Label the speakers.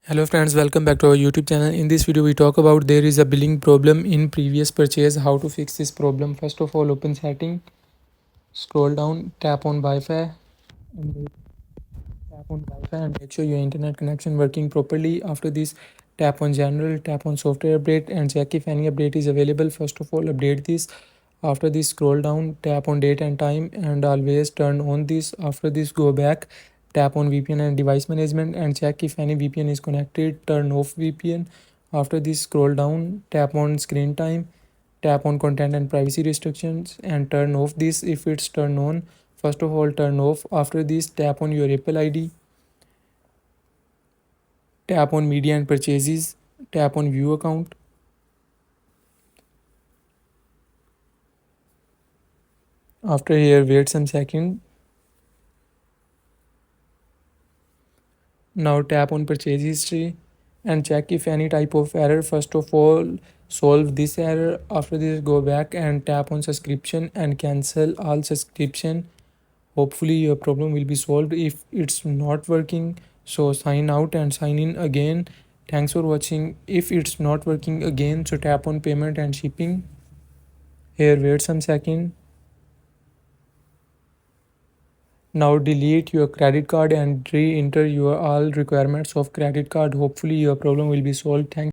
Speaker 1: Hello friends, welcome back to our YouTube channel. In this video we talk about there is a billing problem in previous purchase, how to fix this problem. First of all, open setting, scroll down, tap on Wi-Fi and make sure your internet connection working properly. After this, tap on general, tap on software update and check if any update is available. First of all, update this. After this, scroll down, tap on date and time and always turn on this. After this, go back, tap on VPN and device management and check if any VPN is connected. Turn off VPN. After this, scroll down, tap on screen time, tap on content and privacy restrictions and turn off this if it's turned on. First of all, turn off. After this, tap on your Apple ID, tap on media and purchases, tap on view account. After here, wait some second. Now tap on purchase history and check if any type of error. First of all, solve this error. After this, go back and tap on subscription and cancel all subscription. Hopefully your problem will be solved. If it's not working, so sign out and sign in again. Thanks for watching. If it's not working again, so tap on payment and shipping. Here, wait some second. Now delete your credit card and re-enter your all requirements of credit card. Hopefully your problem will be solved. Thank